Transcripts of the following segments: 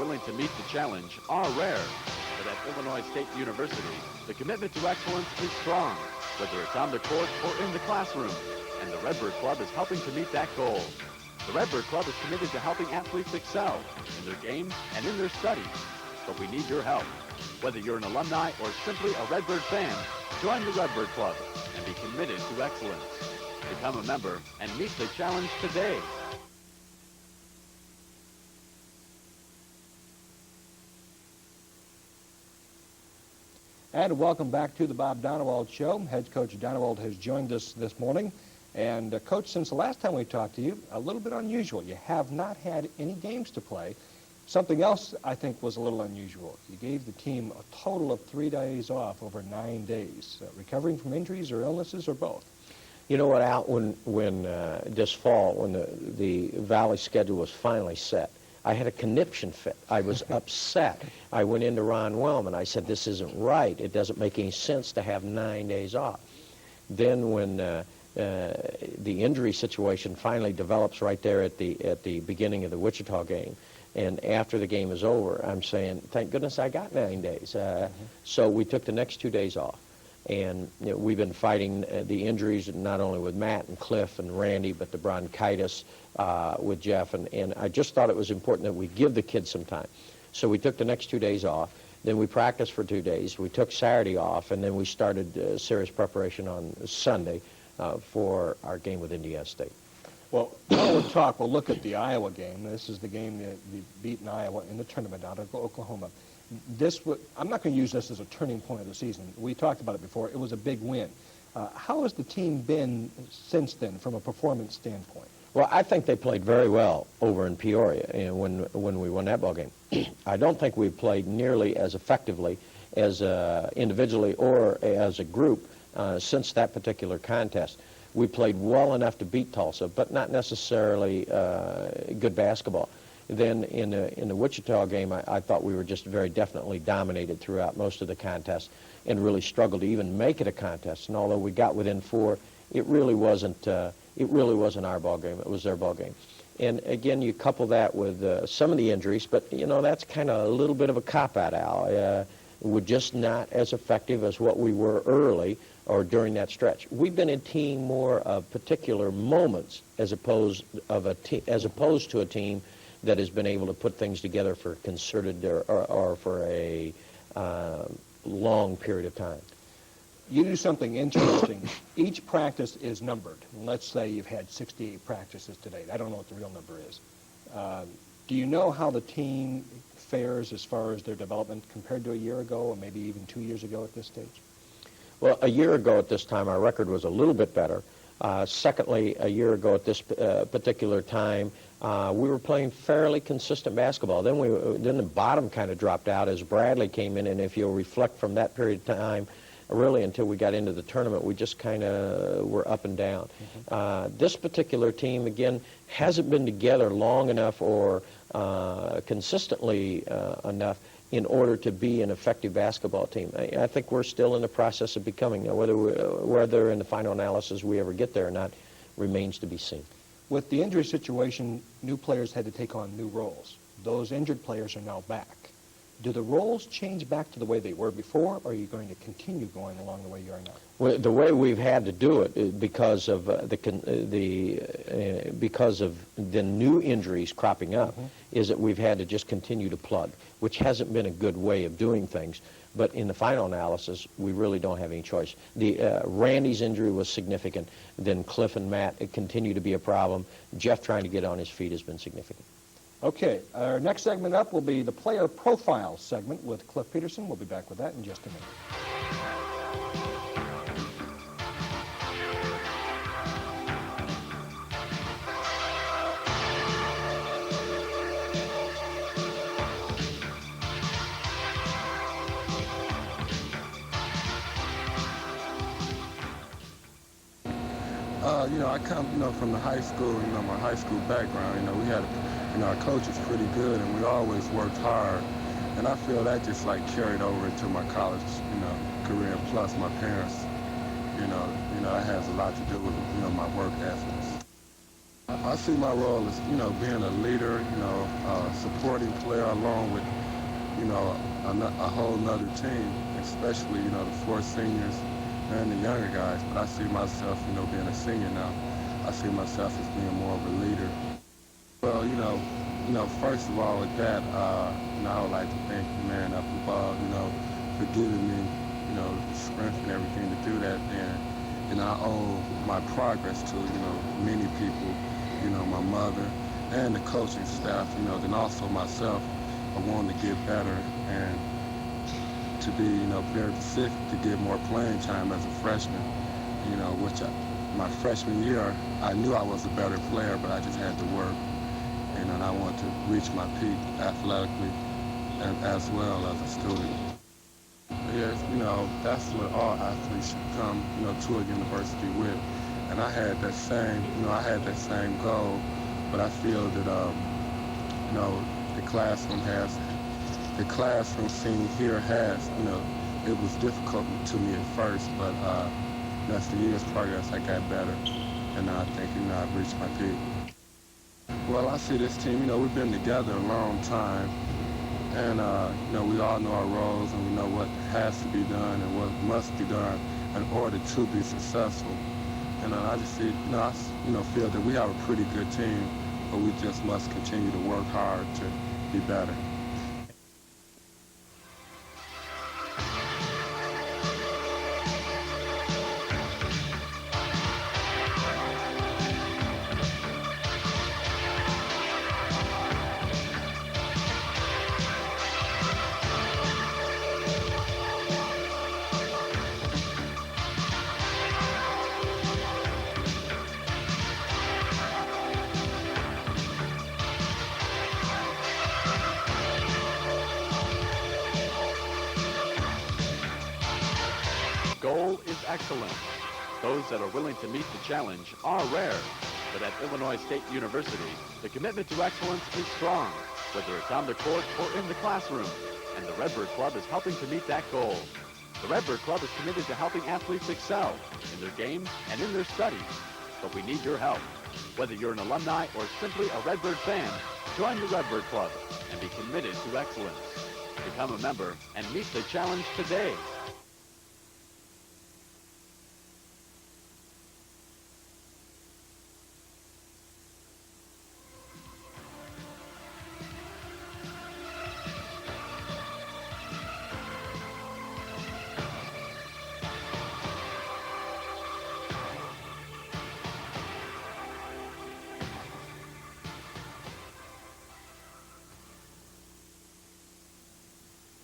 willing to meet the challenge are rare. But at Illinois State University, the commitment to excellence is strong, whether it's on the court or in the classroom. And the Redbird Club is helping to meet that goal. The Redbird Club is committed to helping athletes excel in their game and in their studies. But we need your help. Whether you're an alumni or simply a Redbird fan, join the Redbird Club and be committed to excellence. Become a member and meet the challenge today. And welcome back to the Bob Donewald Show. Head coach Donewald has joined us this morning. And Coach, since the last time we talked to you, a little bit unusual. You have not had any games to play. Something else I think was a little unusual. You gave the team a total of 3 days off over 9 days, recovering from injuries or illnesses or both. You know what, Al, when this fall, when the Valley schedule was finally set, I had a conniption fit. I was upset. I went into Ron Wellman. I said, this isn't right. It doesn't make any sense to have 9 days off. Then when the injury situation finally develops right there at the beginning of the Wichita game, and after the game is over, I'm saying, thank goodness I got 9 days. So we took the next 2 days off. And we've been fighting the injuries not only with Matt and Cliff and Randy, but the bronchitis with Jeff. And I just thought it was important that we give the kids some time. So we took the next 2 days off. Then we practiced for 2 days. We took Saturday off, and then we started serious preparation on Sunday for our game with Indiana State. Well, while we'll talk, we'll look at the Iowa game. This is the game that we beat in Iowa in the tournament out of Oklahoma. I'm not going to use this as a turning point of the season. We talked about it before. It was a big win. How has the team been since then from a performance standpoint? Well, I think they played very well over in Peoria when we won that ball game. I don't think we played nearly as effectively as individually or as a group since that particular contest. We played well enough to beat Tulsa, but not necessarily good basketball. Then in the Wichita game, I thought we were just very definitely dominated throughout most of the contest and really struggled to even make it a contest. And although we got within 4, it really wasn't our ball game. It was their ball game. And again, you couple that with some of the injuries, but you know that's kind of a little bit of a cop-out, Al. We're just not as effective as what we were early or during that stretch. We've been a team more of particular moments as opposed to a team that has been able to put things together for concerted or for a long period of time. You do something interesting. Each practice is numbered. Let's say you've had 68 practices to date. I don't know what the real number is. Do you know how the team fares as far as their development compared to a year ago or maybe even 2 years ago at this stage? Well, a year ago at this time, our record was a little bit better. Secondly, a year ago at this particular time, we were playing fairly consistent basketball. Then the bottom kind of dropped out as Bradley came in, and if you'll reflect from that period of time, really until we got into the tournament, we just kind of were up and down. This particular team, again, hasn't been together long enough or consistently enough in order to be an effective basketball team. I think we're still in the process of becoming. Whether in the final analysis we ever get there or not remains to be seen. With the injury situation, new players had to take on new roles. Those injured players are now back. Do the roles change back to the way they were before, or are you going to continue going along the way you are now? Well, the way we've had to do it is because of the new injuries cropping up, is that we've had to just continue to plug, which hasn't been a good way of doing things. But in the final analysis, we really don't have any choice. Randy's injury was significant. Then Cliff and Matt continue to be a problem. Jeff trying to get on his feet has been significant. Okay, our next segment up will be the player profile segment with Cliff Peterson. We'll be back with that in just a minute. I come, from the high school, my high school background, we had, our coach was pretty good and we always worked hard. And I feel that just like carried over into my college, career, and plus my parents, that has a lot to do with, my work ethics. I see my role as, being a leader, a supporting player along with, a whole nother team, especially, the four seniors and the younger guys. But I see myself, being a senior now. I see myself as being more of a leader. Well, first of all with that, I would like to thank the man up above, for giving me, the strength and everything to do that. And I owe my progress to, many people, my mother and the coaching staff, then also myself. I wanted to get better and to be, very specific to get more playing time as a freshman, which my freshman year, I knew I was a better player, but I just had to work. And I wanted to reach my peak athletically and as well as a student. Yes, that's what all athletes should come, to a university with. And I had that same goal, but I feel that, the classroom scene here has, it was difficult to me at first, but as the years progress, I got better, and I think, I've reached my peak. Well, I see this team, we've been together a long time, and, we all know our roles, and we know what has to be done and what must be done in order to be successful. And I just see, I feel that we have a pretty good team, but we just must continue to work hard to be better. Goal is excellence. Those that are willing to meet the challenge are rare. But at Illinois State University, the commitment to excellence is strong, whether it's on the court or in the classroom. And the Redbird Club is helping to meet that goal. The Redbird Club is committed to helping athletes excel in their game and in their studies. But we need your help. Whether you're an alumni or simply a Redbird fan, join the Redbird Club and be committed to excellence. Become a member and meet the challenge today.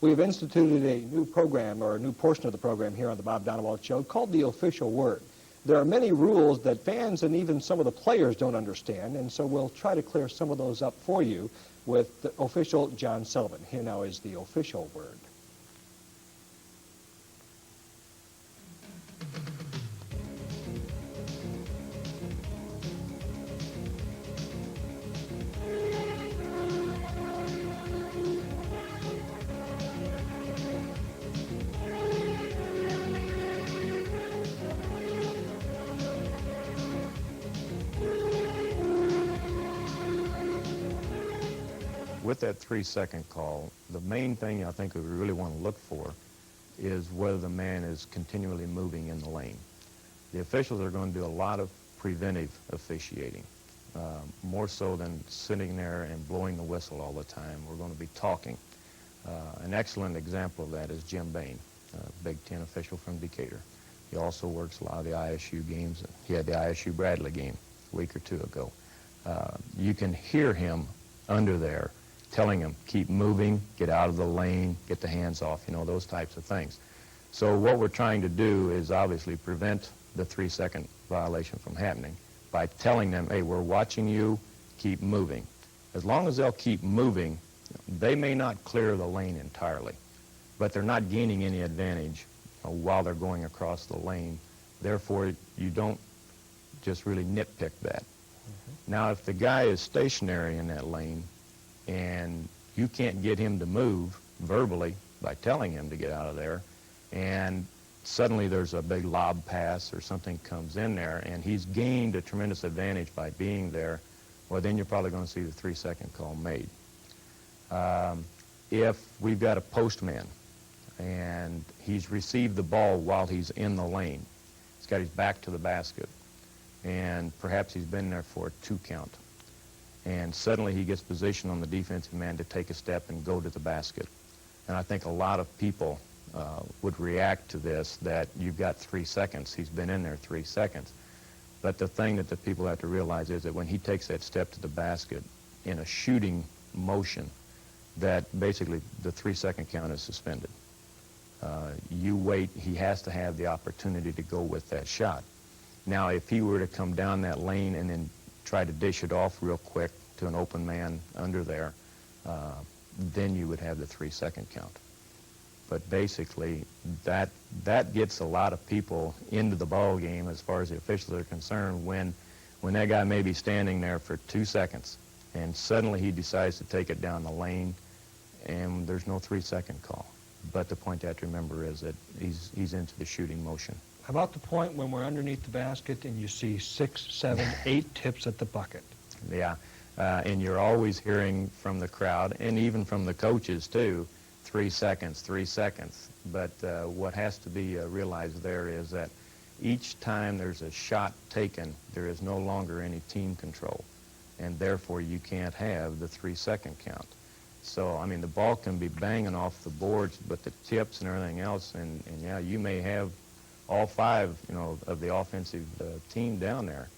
We've instituted a new program, or a new portion of the program here on the Bob Donewald Show, called The Official Word. There are many rules that fans and even some of the players don't understand, and so we'll try to clear some of those up for you with the official John Sullivan. Here now is The Official Word. With that 3-second call, the main thing I think we really want to look for is whether the man is continually moving in the lane. The officials are going to do a lot of preventive officiating, more so than sitting there and blowing the whistle all the time. We're going to be talking. An excellent example of that is Jim Bain, Big Ten official from Decatur. He also works a lot of the ISU games. He had the ISU Bradley game a week or two ago. You can hear him under there telling him, keep moving, get out of the lane, get the hands off, those types of things. So what we're trying to do is obviously prevent the 3-second violation from happening by telling them, hey, we're watching you, keep moving. As long as they'll keep moving, they may not clear the lane entirely, but they're not gaining any advantage while they're going across the lane. Therefore, you don't just really nitpick that. Now, if the guy is stationary in that lane and you can't get him to move verbally by telling him to get out of there, and suddenly there's a big lob pass or something comes in there, and he's gained a tremendous advantage by being there, well, then you're probably going to see the 3-second call made. If we've got a postman and he's received the ball while he's in the lane, he's got his back to the basket, and perhaps he's been there for a 2 count, and suddenly he gets position on the defensive man to take a step and go to the basket. And I think a lot of people would react to this, that you've got 3 seconds. He's been in there 3 seconds. But the thing that the people have to realize is that when he takes that step to the basket in a shooting motion, that basically the 3-second count is suspended. You wait, he has to have the opportunity to go with that shot. Now, if he were to come down that lane and then try to dish it off real quick to an open man under there, then you would have the 3-second count. But basically, that gets a lot of people into the ball game as far as the officials are concerned when that guy may be standing there for 2 seconds and suddenly he decides to take it down the lane and there's no 3-second call. But the point you have to remember is that he's into the shooting motion. How about the point when we're underneath the basket and you see 6, 7, 8 tips at the bucket? Yeah, and you're always hearing from the crowd and even from the coaches too, 3 seconds, 3 seconds. But what has to be realized there is that each time there's a shot taken, there is no longer any team control, and therefore you can't have the 3-second count. So, I mean, the ball can be banging off the boards, but the tips and everything else, and yeah, you may have all 5, of the offensive team down there,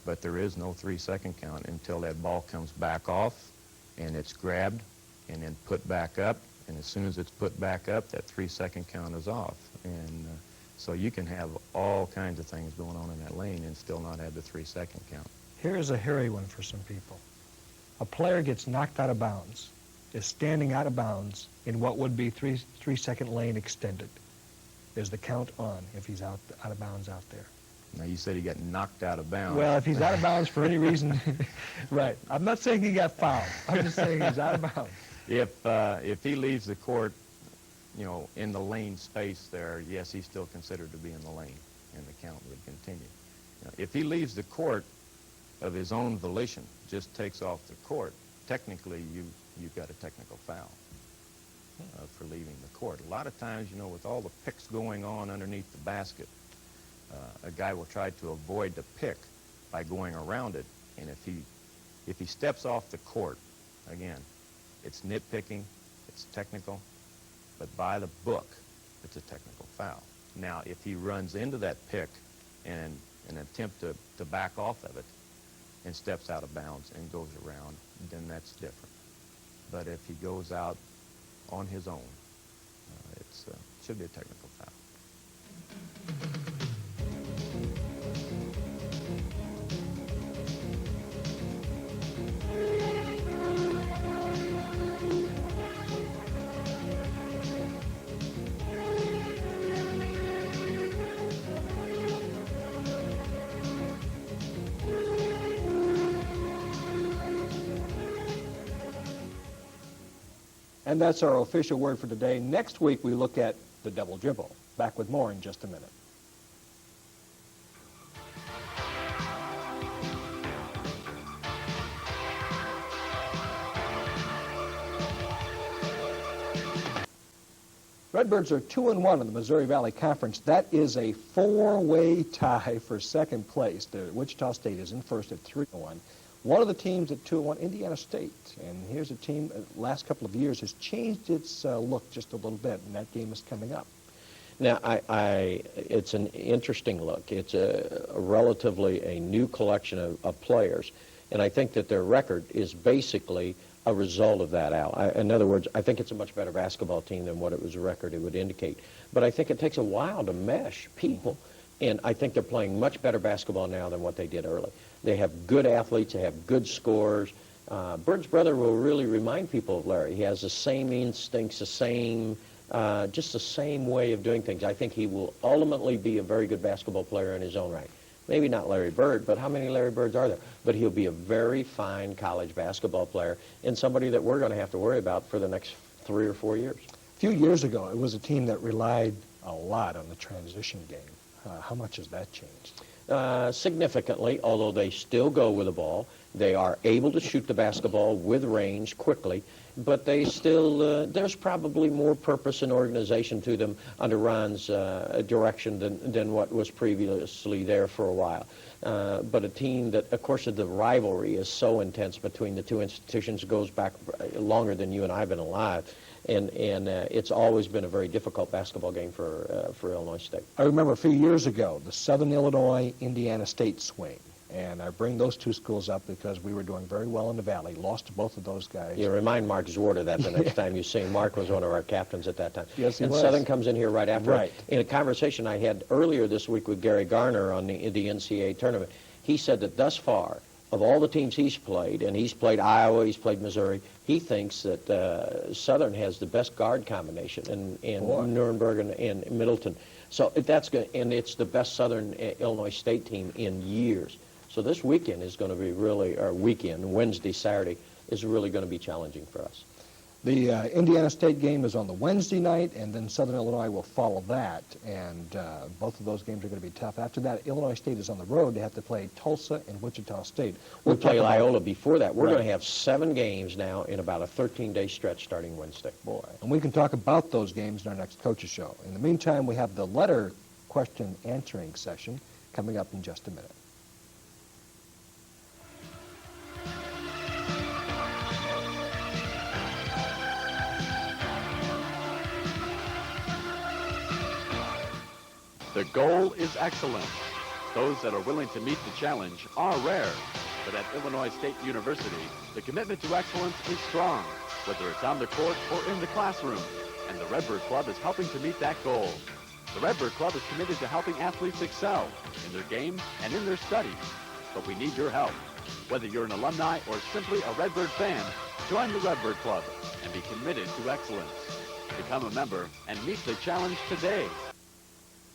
but there is no 3-second count until that ball comes back off and it's grabbed and then put back up. And as soon as it's put back up, that 3-second count is off. And so you can have all kinds of things going on in that lane and still not have the 3-second count. Here's a hairy one for some people. A player gets knocked out of bounds, is standing out of bounds in what would be 3-second lane extended. Is the count on if he's out of bounds out there? Now, you said he got knocked out of bounds. Well, if he's out of bounds for any reason, right. I'm not saying he got fouled. I'm just saying he's out of bounds. If he leaves the court, in the lane space there, yes, he's still considered to be in the lane, and the count would continue. If he leaves the court of his own volition, just takes off the court, technically you've got a technical foul for leaving the court. A lot of times, with all the picks going on underneath the basket, a guy will try to avoid the pick by going around it, and if he steps off the court, again, it's nitpicking, it's technical, but by the book, it's a technical foul. Now, if he runs into that pick and an attempt to back off of it and steps out of bounds and goes around, then that's different. But if he goes out on his own, it should be a technical foul. And that's our official word for today. Next week, we look at the double dribble. Back with more in just a minute. Redbirds are 2-1 in the Missouri Valley Conference. That is a 4-way tie for second place. Wichita State is in first at 3-1. One of the teams at 2-1, Indiana State. And here's a team the last couple of years has changed its look just a little bit, and that game is coming up. Now, it's an interesting look. It's a relatively a new collection of players, and I think that their record is basically a result of that, Al. In other words, I think it's a much better basketball team than what it was a record it would indicate. But I think it takes a while to mesh people, and I think they're playing much better basketball now than what they did early. They have good athletes. They have good scorers. Bird's brother will really remind people of Larry. He has the same instincts, just the same way of doing things. I think he will ultimately be a very good basketball player in his own right. Maybe not Larry Bird, but how many Larry Birds are there? But he'll be a very fine college basketball player and somebody that we're going to have to worry about for the next 3 or 4 years. A few years ago, it was a team that relied a lot on the transition game. How much has that changed? Significantly, although they still go with the ball. They are able to shoot the basketball with range quickly, but they still, there's probably more purpose and organization to them under Ron's direction than what was previously there for a while. But a team that, of course, the rivalry is so intense between the two institutions, goes back longer than you and I have been alive. And it's always been a very difficult basketball game for Illinois State. I remember a few years ago, the Southern Illinois-Indiana State swing. And I bring those two schools up because we were doing very well in the Valley, lost to both of those guys. You remind Mark Zwart of that the next time you see him. Mark was one of our captains at that time. Yes, he and was. Southern comes in here right after. Right. In a conversation I had earlier this week with Gary Garner on the NCAA tournament, he said that thus far, of all the teams he's played, and he's played Iowa, he's played Missouri, he thinks that Southern has the best guard combination in Nuremberg and Middleton. So if that's good, and it's the best Southern Illinois State team in years. So this weekend is going to be really, or weekend, Wednesday, Saturday, is really going to be challenging for us. The Indiana State game is on the Wednesday night, and then Southern Illinois will follow that, and both of those games are going to be tough. After that, Illinois State is on the road. They have to play Tulsa and Wichita State. We'll play Loyola before that. We're Right. going to have 7 games now in about a 13-day stretch starting Wednesday. Boy, and we can talk about those games in our next Coaches Show. In the meantime, we have the letter question answering session coming up in just a minute. The goal is excellence. Those that are willing to meet the challenge are rare. But at Illinois State University, the commitment to excellence is strong, whether it's on the court or in the classroom. And the Redbird Club is helping to meet that goal. The Redbird Club is committed to helping athletes excel in their game and in their studies. But we need your help. Whether you're an alumni or simply a Redbird fan, join the Redbird Club and be committed to excellence. Become a member and meet the challenge today.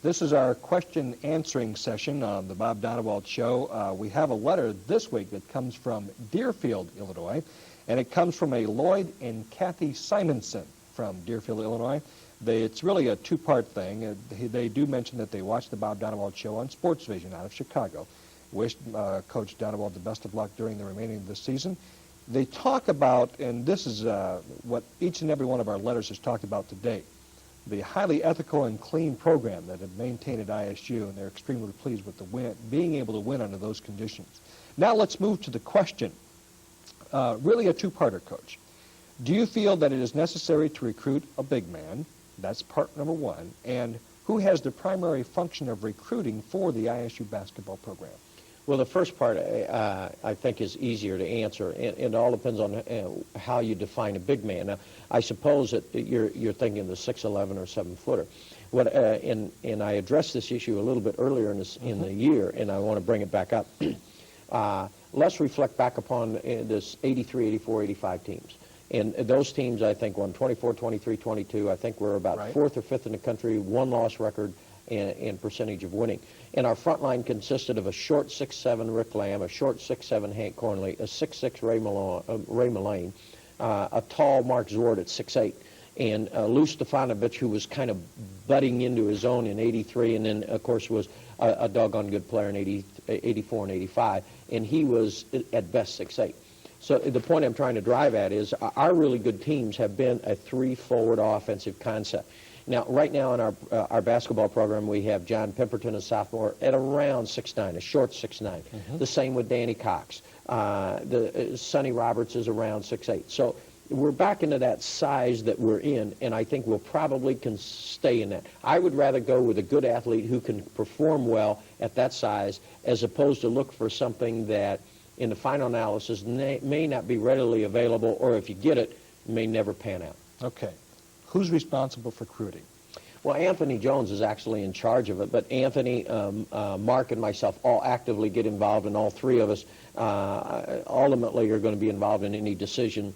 This is our question answering session on the Bob Donewald Show. We have a letter this week that comes from Deerfield, Illinois, and it comes from a Lloyd and Kathy Simonson from Deerfield, Illinois. It's really a two-part thing. They do mention that they watch the Bob Donewald Show on Sports Vision out of Chicago. Wish Coach Donewald the best of luck during the remaining of the season. They talk about, and this is what each and every one of our letters has talked about today, the highly ethical and clean program that had maintained at ISU, and they're extremely pleased with the win, being able to win under those conditions. Now let's move to the question. Really a two-parter, Coach. Do you feel that it is necessary to recruit a big man? That's part number one. And who has the primary function of recruiting for the ISU basketball program? Well, the first part, I think, is easier to answer. It all depends on how you define a big man. Now, I suppose that you're thinking the 6'11" or 7-footer. And I addressed this issue a little bit earlier in the year, and I want to bring it back up. Let's reflect back upon this 83, 84, 85 teams. And those teams, I think, won 24, 23, 22. I think we're about Right. 4th or 5th in the country, one-loss record and percentage of winning. And our front line consisted of a short 6'7" Rick Lamb, a short 6'7" Hank Cornley, a 6'6" Ray Mullane, a tall Mark Zwart at 6'8", and Lou Stefanovic, who was kind of butting into his own in 83, and then, of course, was a doggone good player in 84 and 85, and he was at best 6'8". So the point I'm trying to drive at is our really good teams have been a 3-forward offensive concept. Now, right now in our basketball program, we have John Pemberton, a sophomore, at around 6'9", a short 6'9". The same with Danny Cox. Sonny Roberts is around 6'8". So we're back into that size that we're in, and I think we'll probably can stay in that. I would rather go with a good athlete who can perform well at that size as opposed to look for something that, in the final analysis, may not be readily available, or if you get it, may never pan out. Okay. Who's responsible for recruiting? Well, Anthony Jones is actually in charge of it, but Anthony, Mark, and myself all actively get involved, and all three of us ultimately are going to be involved in any decision.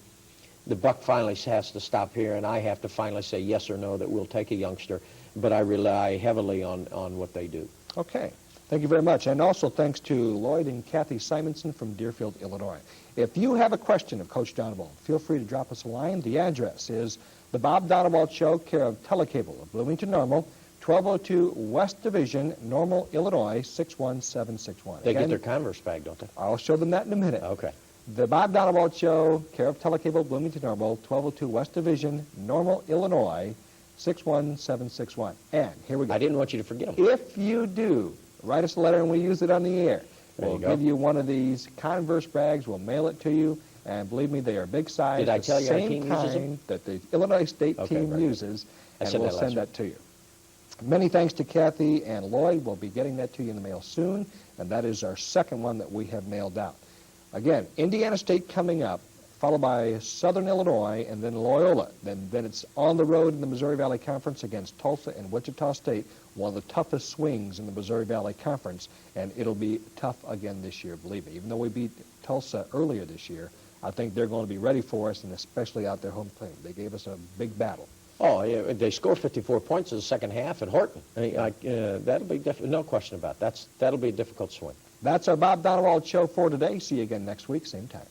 The buck finally has to stop here, and I have to finally say yes or no that we'll take a youngster, but I rely heavily on what they do. Okay. Thank you very much. And also thanks to Lloyd and Kathy Simonson from Deerfield, Illinois. If you have a question of Coach Donewald, feel free to drop us a line. The address is The Bob Donewald Show, care of Telecable of Bloomington Normal, 1202 West Division, Normal, Illinois, 61761. They get Again, their Converse bag, don't they? I'll show them that in a minute. Okay. The Bob Donewald Show, care of Telecable, Bloomington Normal, 1202 West Division, Normal, Illinois, 61761. And here we go. I didn't want you to forget them. If you do, write us a letter and we use it on the air. There We'll you go. give you one of these Converse bags. We'll mail it to you. And believe me, they are big size. Did I tell you our same team uses them? kind that the Illinois State Okay, team very good. uses. I And said we'll that last send that to you. Many thanks to Kathy and Lloyd. We'll be getting that to you in the mail soon. And that is our second one that we have mailed out. Again, Indiana State coming up, followed by Southern Illinois, and then Loyola. Then it's on the road in the Missouri Valley Conference against Tulsa and Wichita State, one of the toughest swings in the Missouri Valley Conference, and it'll be tough again this year, believe me. Even though we beat Tulsa earlier this year, I think they're going to be ready for us, and especially out their home team. They gave us a big battle. Oh, yeah, they scored 54 points in the second half at Horton. That'll be no question about it. That'll be a difficult swing. That's our Bob Donewald Show for today. See you again next week, same time.